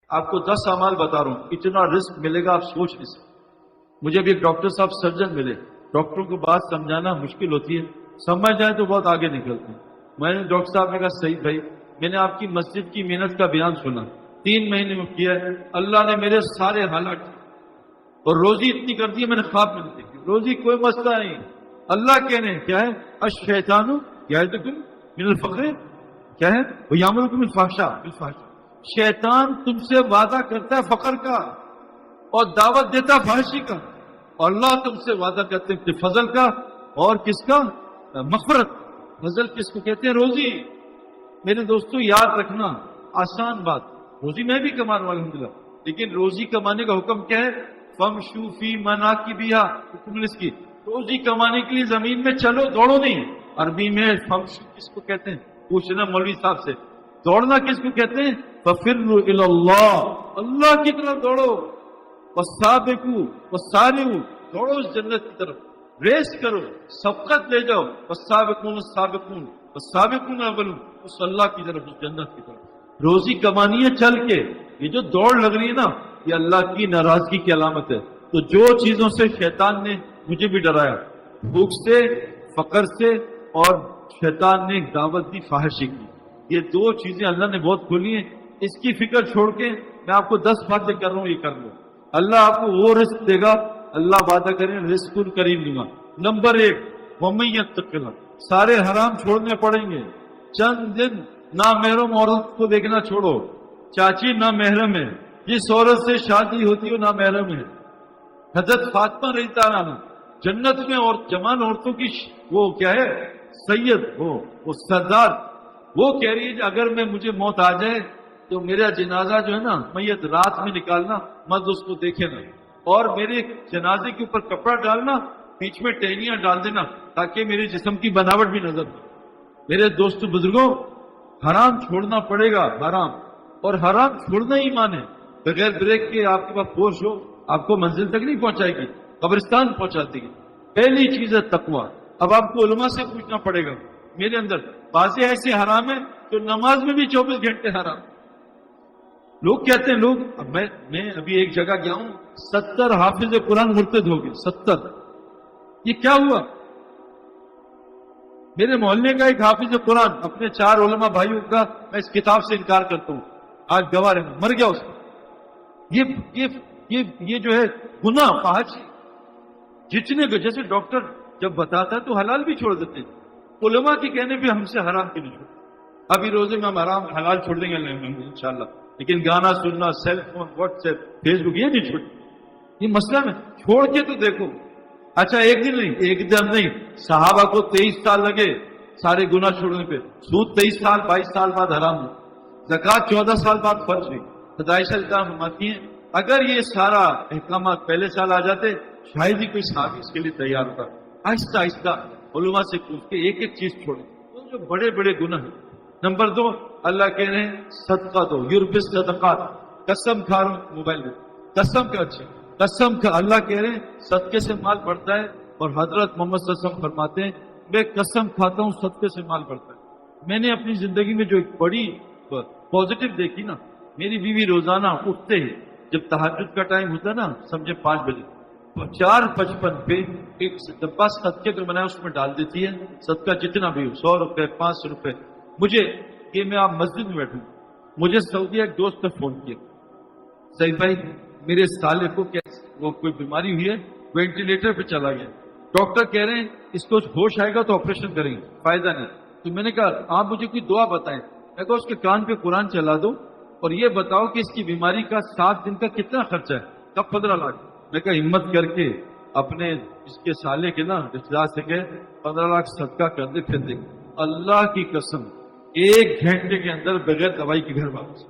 آپ کو 10 اعمال بتا رہا ہوں، اتنا رزق ملے گا آپ سوچ نہیں سکتے۔ مجھے بھی ایک ڈاکٹر صاحب سرجن ملے، ڈاکٹروں کو بات سمجھانا مشکل ہوتی ہے، سمجھ جائے تو بہت آگے نکلتے ہیں۔ میں نے ڈاکٹر صاحب نے کہا صحیح بھائی، میں نے آپ کی مسجد کی محنت کا بیان سنا، 3 مہینے میں کیا ہے، اللہ نے میرے سارے حالات اور روزی اتنی کر دی ہے میں نے خواب میں نہیں دیکھی، روزی کوئی مسئلہ نہیں۔ اللہ کہنے کیا ہے، الشیطان یعدکم من الفقر، کیا ہے وہ یامرکم بالفحشاء، شیطان تم سے وعدہ کرتا ہے فقر کا اور دعوت دیتا ہے فحشی کا، اور اللہ تم سے وعدہ کرتے ہیں فضل کا اور کس کا، مغفرت۔ فضل کس کو کہتے ہیں، روزی۔ میرے دوستو یاد رکھنا، آسان بات، روزی میں بھی کمانے والا الحمدللہ، لیکن روزی کمانے کا حکم کیا ہے، فَامْشُوا فِي مَنَاكِبِهَا، حکم اس کی، روزی کمانے کے لیے زمین میں چلو، دوڑو نہیں۔ عربی میں فَامْشُوا کس کو کہتے ہیں، پوچھنا مولوی صاحب سے، دوڑنا کس کو کہتے ہیں، فَفِرُّوا إِلَى اللَّهِ، اللہ کی طرف دوڑو، وَالسَّابِقُوا وَالسَّارِعُوا، دوڑو اس جنت کی طرف، ریس کرو، سبقت لے جاؤ، وَالسَّابِقُونَ السَّابِقُونَ وَالسَّابِقُونَ الْأَوَّلُونَ، اس اللہ کی طرف، اس جنت کی طرف۔ روزی کمانی ہے چل کے، یہ جو دوڑ لگ رہی ہے نا، یہ اللہ کی ناراضگی کی علامت ہے۔ تو جو چیزوں سے شیطان نے مجھے بھی ڈرایا، بھوک سے، فقر سے، اور شیطان نے دعوت دی فحاشی کی، یہ 2 چیزیں اللہ نے بہت کھولی ہیں۔ اس کی فکر چھوڑ کے میں آپ کو 10 باتیں کر رہا ہوں، یہ کر لو، اللہ آپ کو وہ رزق دے گا، اللہ وعدہ کریں رزق کریم دوں گا۔ نمبر 1، وَمَن يَتَّقِ اللَّهَ، سارے حرام چھوڑنے پڑیں گے۔ چند دن نامحرم عورت کو دیکھنا چھوڑو، چاچی نامحرم ہے، جس عورت سے شادی ہوتی ہے وہ نامحرم ہے۔ حضرت فاطمہ رضی اللہ عنہا جنت میں اور جوان عورتوں کی وہ کیا ہے، سید، وہ سردار، وہ کہہ رہی ہے کہ اگر مجھے موت آ جائے تو میرا جنازہ جو ہے نا، میت رات میں نکالنا، مرد اس کو دیکھے نا، اور میرے جنازے کے اوپر کپڑا ڈالنا، بیچ میں ٹہنیاں ڈال دینا تاکہ میرے جسم کی بناوٹ بھی نظر آئے۔ میرے دوست بزرگوں، حرام چھوڑنا پڑے گا، حرام، اور حرام چھوڑنا ہی ایمان ہے۔ بغیر بریک کے آپ کے پاس فورس ہو، آپ کو منزل تک نہیں پہنچائے گی، قبرستان پہنچاتی ہے۔ پہلی چیز ہے تقویٰ۔ اب آپ کو علماء سے پوچھنا پڑے گا، میرے اندر بازی ایسے حرام ہے تو نماز میں بھی 24 گھنٹے حرام۔ لوگ کہتے ہیں، اب میں ابھی ایک جگہ گیا ہوں، 70 حافظ قرآن مرتد ہو گئے، 70۔ یہ کیا ہوا؟ میرے محلے کا ایک حافظ قرآن اپنے 4 علماء بھائیوں کا میں اس کتاب سے انکار کرتا ہوں، آج گواہ رہنا، مر گیا اس کو۔ یہ جو ہے گناہ فحاشی، جتنے کو جیسے ڈاکٹر جب بتاتا ہے تو حلال بھی چھوڑ دیتے ہیں، علماء کے کہنے پہ ہم سے حرام کی نہیں چھوڑ۔ ابھی روزے میں ہم حرام حلال چھوڑ دیں گے انشاءاللہ، لیکن گانا سننا، cell phone, WhatsApp, Facebook, یہ نہیں چھوڑ۔ یہ مسئلہ میں چھوڑ کے تو دیکھو۔ اچھا ایک دن نہیں، ایک دن نہیں، صحابہ کو 23 سال لگے سارے گناہ چھوڑنے پہ۔ سود 23 سال 22 سال بعد حرام ہو، زکوٰۃ 14 سال بعد فرض ہوئی۔ عائشہ رضی اللہ عنہا فرماتی ہیں اگر یہ سارا احکامات پہلے سال آ جاتے شاید ہی کوئی صحابی اس کے لیے تیار ہوتا۔ آہستہ آہستہ علماء سے پوچھ کے ایک ایک چیز چھوڑے، تو جو بڑے بڑے گناہ ہیں۔ نمبر 2، اللہ کہہ رہے ہیں صدقہ دو، یربی صدقات، قسم کھا رہا ہوں موبائل میں، قسم کا، اچھا قسم کا، اللہ کہہ رہے ہیں صدقے سے مال بڑھتا ہے، اور حضرت محمد صلی اللہ علیہ وسلم فرماتے ہیں میں قسم کھاتا ہوں صدقے سے مال بڑھتا ہے۔ میں نے اپنی زندگی میں جو ایک بڑی پازیٹو دیکھی نا، میری بیوی روزانہ اٹھتے ہی جب تہجد کا ٹائم ہوتا ہے نا، سمجھے 5 بجے، 4:55 پہ ایک ڈبہ صدقے کا بنایا، اس میں ڈال دیتی ہے، صدقہ جتنا بھی ہو، 100 روپے 500 روپے۔ مجھے کہ میں آپ مسجد میں بیٹھوں، مجھے سعودی ایک دوست نے فون کیا، سعید بھائی میرے سالے کو کیا وہ کوئی بیماری ہوئی ہے، وینٹیلیٹر پہ چلا گیا، ڈاکٹر کہہ رہے ہیں اس کو ہوش آئے گا تو آپریشن کریں گے، فائدہ نہیں۔ تو میں نے کہا آپ مجھے کوئی دعا بتائیں۔ میں کہا اس کے کان پہ قرآن چلا دو اور یہ بتاؤ کہ اس کی بیماری کا 7 دن کا کتنا خرچہ ہے؟ کب 15 لاکھ۔ میں کہا ہمت کر کے اپنے اس کے سالے کے نا رشتے دار سے کہ 15 لاکھ صدقہ کر دے، پھر دیکھ۔ اللہ کی قسم 1 گھنٹے کے اندر بغیر دوائی کے گھر واپس۔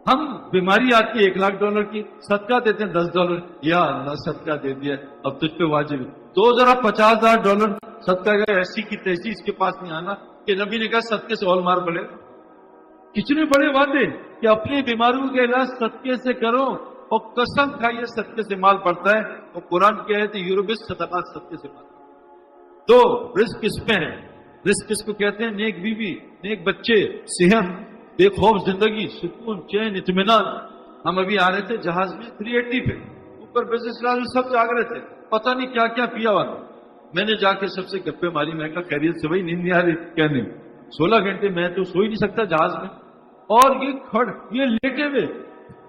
ہم بیماری آتی ہے $1 لاکھ کی، صدقہ دیتے ہیں $10، یا اللہ صدقہ دے دیا اب تجھ پہ واجب ہے، تو ذرا $50,000 صدقہ کا ایسی کی تیسی اس کے پاس نہیں آنا کہ نبی نے کہا صدقے سے اور مار پڑے۔ کتنے بڑے وعدے کہ اپنی بیماریوں کا علاج صدقے سے کرو، اور قسم کھائیے صدقے سے مال بڑھتا ہے، اور قرآن کہہ رہے تھے یوربی صدقات، صدقے سے مال۔ تو رزق کس پہ ہے؟ رزق کس کو کہتے ہیں؟ نیک بیوی، نیک بچے، صحت، بے خوف زندگی، سکون، چین، اطمینان. ہم ابھی آ رہے تھے جہاز میں 380 پہ، اوپر بزنس کلاس میں سب جاگ رہے تھے، پتہ نہیں کیا کیا پیا ہوا تھا. میں نے جا کے سب سے گپے ماری، میں کہا خیریت سے بھائی، نیند نہیں آ رہی؟ کہنے 16 گھنٹے میں تو سو ہی نہیں سکتا جہاز میں. اور یہ لیٹے ہوئے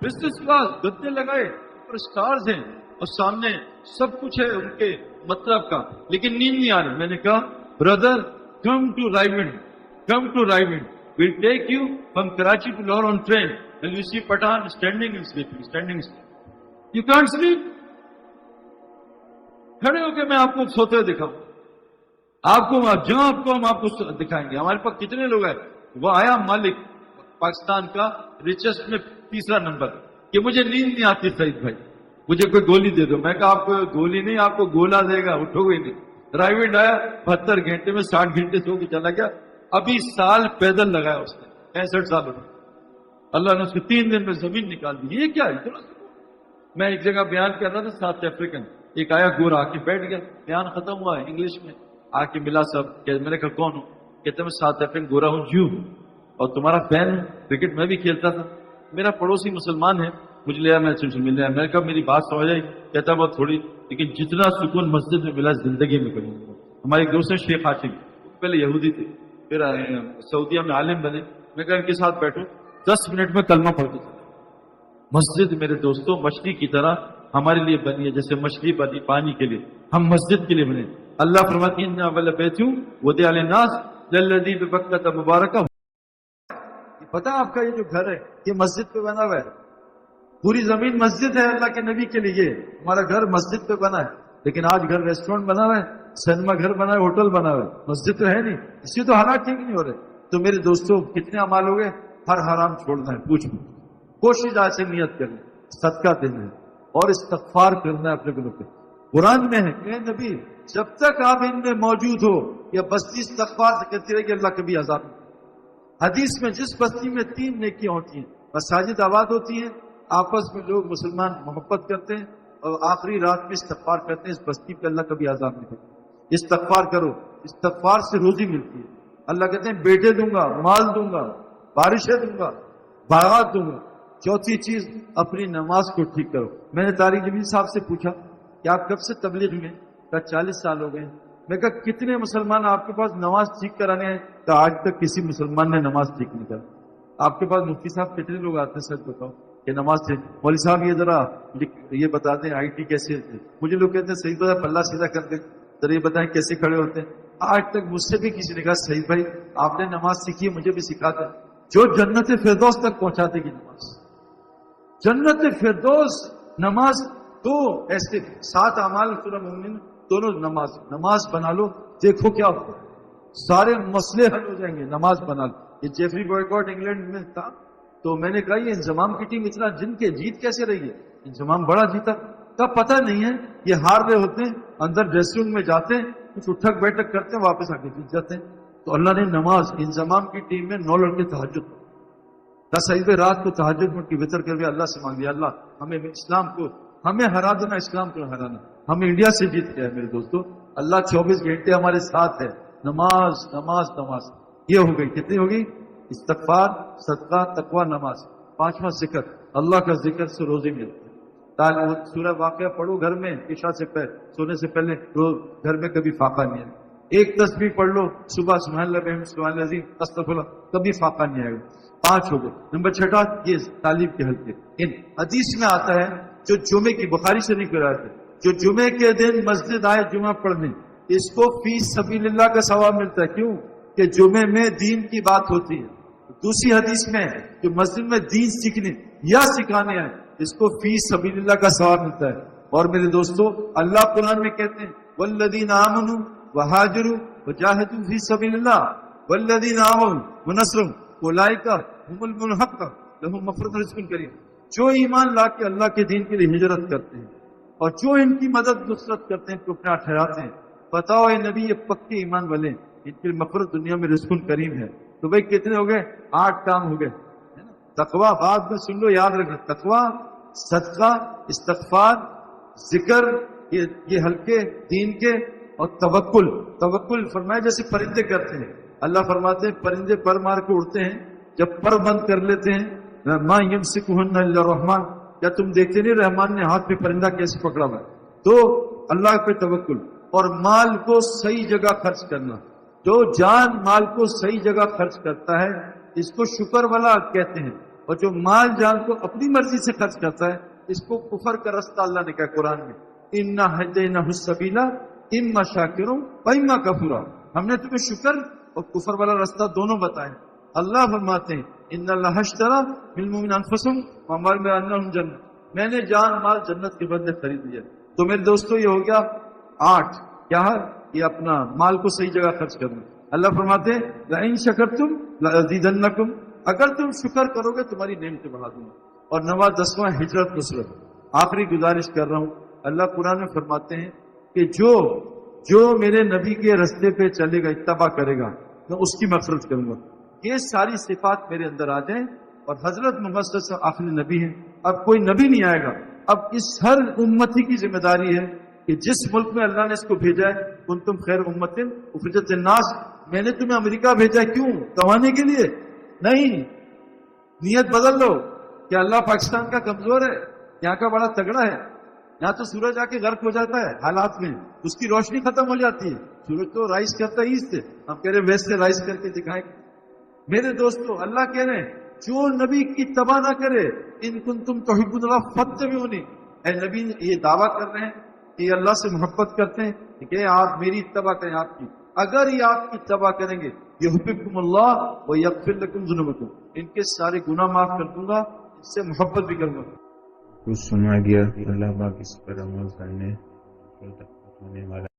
بزنس کلاس، گدے لگائے اور اسٹارز ہیں اور سامنے سب کچھ ہے ان کے مطلب کا، لیکن نیند نہیں آ رہی. میں نے کہا brother come to Raiwind, come to Raiwind, we'll take you from Karachi to Lahore on train and you see Patan standing and sleeping, standing and sleeping. You can't sleep. کھڑے ہو کے میں آپ کو سوتے ہوئے دکھاؤں، آپ کو جہاں آپ کو ہم آپ کو دکھائیں گے. ہمارے پاس کتنے لوگ ہیں؟ وہ آیا مالک پاکستان کا ریچسٹ میں 3 نمبر کہ مجھے نیند نہیں آتی سعید بھائی، مجھے کوئی گولی دے دو. میں کہا آپ کو گولی نہیں، آپ کو گولا دے گا، اٹھو گے نہیں. رائیونڈ آیا 72 گھنٹے میں 60 گھنٹے سو کے چلا گیا. ابھی سال پیدل لگایا اس نے، 65 سال میں. اللہ نے اس کو 3 دن میں زمین نکال دی. یہ کیا ہے؟ میں ایک جگہ بیان کر رہا تھا، ساؤتھ افریقن، ایک آیا گورا آ کے بیٹھ گیا، بیان ختم ہوا ہے انگلش میں، آ کے ملا سب. میں نے کہا کون ہوں؟ کہتے میں ساؤتھ افریقن گورا ہوں جیو، اور تمہارا فین ہوں، کرکٹ میں بھی کھیلتا تھا. میرا پڑوسی مسلمان ہے، مجھے لیا میں مل رہا. میں نے کہا میری بات سمجھ آئی؟ کہتا بہت تھوڑی، لیکن جتنا سکون مسجد میں ملا زندگی میں کروں. ہمارے ایک دوست ہیں شیخ ہاشم، پہلے یہودی تھے، پھر سعودیہ میں عالم بنے. میں کہا ان کے ساتھ بیٹھوں، 10 منٹ میں کلمہ پڑھتے تھے. مسجد میرے دوستوں مچھلی کی طرح ہمارے لیے بنی ہے، جیسے مچھلی بنی پانی کے لیے، ہم مسجد کے لیے بنے. اللہ فرماتے ہیں انا اول بیت وضع للناس للذی ببکۃ مبارکہ. پتہ آپ کا یہ جو گھر ہے یہ مسجد پہ بنا ہوا ہے، پوری زمین مسجد ہے اللہ کے نبی کے لیے. ہمارا گھر مسجد پہ بنا ہے، لیکن آج گھر ریسٹورینٹ بنا ہوا ہے، سینما گھر بنا ہے، ہوٹل بنا ہوا ہے، مسجد تو ہے نہیں. اس سے تو حالات ٹھیک نہیں ہو رہے. تو میرے دوستوں کتنے اعمال ہو گئے؟ ہر حرام چھوڑنا ہے، پوچھ کوشش آج سے نیت کریں، صدقہ دینا ہے اور استغفار کرنا ہے اپنے گناہوں پہ. قرآن میں ہے اے نبی جب تک آپ ان میں موجود ہو یا بستی استغفار سے کرتی رہے کہ اللہ کبھی عذاب نہیں. حدیث میں جس بستی میں 3 نیکیاں ہوتی ہیں، مساجد آباد ہوتی ہیں، آپس میں لوگ مسلمان محبت کرتے ہیں اور آخری رات میں استغفار کرتے ہیں، اس بستی پہ اللہ کبھی عذاب نہیں کرتا. استغفار کرو، استغفار سے روزی ملتی ہے. اللہ کہتے ہیں بیٹے دوں گا، مال دوں گا، بارشیں دوں گا، باغات دوں گا. چوتھی چیز اپنی نماز کو ٹھیک کرو. میں نے طارق جمیل صاحب سے پوچھا کہ آپ کب سے تبلیغ میں؟ کہا 40 سال ہو گئے. میں کہا کتنے مسلمان آپ کے پاس نماز ٹھیک کرانے ہیں؟ کہ آج تک کسی مسلمان نے نماز ٹھیک نہیں کرا. آپ کے پاس مفتی صاحب کتنے لوگ آتے ہیں؟ سچ بتاؤ کہ نماز ٹھیک. مولوی صاحب یہ ذرا یہ بتا دیں IT کیسے ہے. مجھے لوگ کہتے ہیں صحیح بتا پلہ سیدھا کر دیں، ذرا یہ بتائیں کیسے کھڑے ہوتے ہیں. آج تک مجھ سے بھی کسی نے کہا صحیح بھائی آپ نے نماز سیکھی ہے مجھے بھی سکھا دیں. جو جنت فردوس تک پہنچاتے گی نماز. جنت فردوس نماز. تو ایسے 7 اعمال سورہ مومن دونوں نماز بنا لو، دیکھو کیا ہوگا، سارے مسئلے حل ہو جائیں گے. نماز بنا لو. یہ جیفری بوائکاٹ انگلینڈ میں تھا، تو میں نے کہا یہ انضمام کی ٹیم اتنا جن کے جیت کیسے رہی ہے؟ انضمام بڑا جیتا کا پتہ نہیں ہے. یہ ہار رہے ہوتے ہیں، اندر ڈریسنگ روم میں جاتے ہیں، کچھ اٹھک بیٹھک کرتے ہیں، واپس آ کے جیت جاتے ہیں. تو اللہ نے نماز انضمام کی ٹیم میں 9 لڑکے تہجد 10 رات کو تہجد میں کی وطر کر کے اللہ سے مانگ لیا اللہ ہمیں اسلام کو ہمیں ہرا دینا، اسلام کو ہرانا. ہم انڈیا سے جیت گئے میرے دوستوں. اللہ 24 گھنٹے ہمارے ساتھ ہے. نماز نماز نماز یہ ہو گئی. کتنی ہوگی؟ استغفار، صدقہ، تقوی، نماز. 5واں ذکر، اللہ کا ذکر سے روزی ملتی ہے. سورہ واقعہ پڑھو گھر میں عشاء سے پہلے، سونے سے پہلے، روز گھر میں کبھی فاقہ نہیں ہے. ایک تسبیح پڑھ لو صبح، سبحان اللہ بحمدہ سبحان اللہ العظیم استغفر اللہ، کبھی فاقہ نہیں آئے گا. 5 ہو گئے. نمبر 6 یہ تعلیم کے حلقے. ان حدیث میں آتا ہے جو جمعے کی بخاری شریف میں آتا ہے جو جمعے کے دن مسجد آئے جمعہ پڑھنے، اس کو فی سبیل اللہ کا ثواب ملتا ہے. کیوں؟ کہ جمعے میں دین کی بات ہوتی ہے. دوسری حدیث میں جو مسجد میں دین سیکھنے یا سکھانے آئے اس کو فی سبیل اللہ کا ثواب ملتا ہے. اور میرے دوستو اللہ قرآن میں کہتے ہیں والذین آمنوا وہاجروا وجاہدوا فی سبیل اللہ والذین آووا ونصروا اولئک هم المنحقون لهم مغفرۃ ورزق کریم. جو ایمان لا کے اللہ کے دین کے لیے ہجرت کرتے ہیں اور جو ان کی مدد نصرت کرتے ہیں تو اپنا ٹھہراتے ہیں، بتاؤ اے نبی یہ پکے ایمان والے ان کی مغفرت دنیا میں رزق کریم ہے. تو بھائی کتنے ہو گئے؟ 8 کام ہو گئے. تقوی بعد میں سن لو، یاد رکھنا. تقوی، صدقہ، استغفار، ذکر، یہ ہلکے دین کے، اور توکل. توکل فرمایا جیسے پرندے کرتے ہیں. اللہ فرماتے ہیں پرندے پر مار کے اڑتے ہیں جب پر بند کر لیتے ہیں، ما یمسکہن الا الرحمن، کیا تم دیکھتے نہیں رحمان نے ہاتھ پہ پرندہ کیسے پکڑا ہوا ہے؟ تو اللہ پہ توکل اور مال کو صحیح جگہ خرچ کرنا. جو جان مال کو صحیح جگہ خرچ کرتا ہے اس کو شکر والا کہتے ہیں، اور جو مال جان کو اپنی مرضی سے خرچ کرتا ہے اس کو کفر کا رستہ اللہ نے کہا قرآن میں، اِنَّا هَدَيْنَاهُ السَّبِيلَ اِمَّا شَاكِرٌ وَإِمَّا كَفُورٌ. ہم نے تمہیں شکر اور کفر والا رستہ دونوں بتائے. اللہ فرماتے ہیں اِنَّ اللَّهَ اشْتَرَىٰ بِالْمُؤْمِنِينَ أَنفُسَهُمْ وَأَمْوَالَهُمْ جَنَّةً. میں نے جان مال جنت کے بدلے خرید لیا. تو میرے دوستو یہ ہو گیا 8. کیا ہے؟ یہ اپنا مال کو صحیح جگہ خرچ کرنا. اللہ فرماتے ہیں لَئِن شَكَرْتُمْ لَأَزِيدَنَّكُمْ، اگر تم شکر کرو گے تمہاری نعمتیں بڑھا دوں گا. اور 9واں 10واں ہجرت نصرت. آخری گزارش کر رہا ہوں، اللہ قرآن میں فرماتے ہیں کہ جو میرے نبی کے رستے پہ چلے گا، اتباع کرے گا، میں اس کی مغفرت کروں گا. یہ ساری صفات میرے اندر آ جائیں. اور حضرت محمد صلی اللہ علیہ وسلم آخری نبی ہیں، اب کوئی نبی نہیں آئے گا. اب اس ہر امتی کی ذمہ داری ہے کہ جس ملک میں اللہ نے اس کو بھیجا ہے، کنتم خیر امۃ اخرجت للناس، میں نے تمہیں امریکہ بھیجا ہے کیوں؟ کمانے کے لیے نہیں. نیت بدل لو کہ اللہ پاکستان کا کمزور ہے، یہاں کا بڑا تگڑا ہے. یہاں تو سورج آ کے غرق ہو جاتا ہے حالات میں، اس کی روشنی ختم ہو جاتی ہے. سورج تو رائز کرتا ہے ایسٹ سے، ہم کہہ رہے ہیں ویسٹ سے رائز کر کے دکھائیں. میرے دوستو اللہ کہہ رہے ہیں جو نبی کی اتباع نہ کرے، ان کنتم تحبون اللہ فاتبعونی، اے نبی یہ دعویٰ کر رہے ہیں کہ یہ اللہ سے محبت کرتے ہیں کہ آپ میری اتباع کریں. آپ کی اگر یہ آپ کی اتباع کریں گے یحببکم اللہ ویغفر لکم ذنوبکم، ان کے سارے گناہ معاف کر دوں گا، اس سے محبت بھی کروں گا. کچھ سنا گیا اللہ پاک اس پر عمل کرنے والا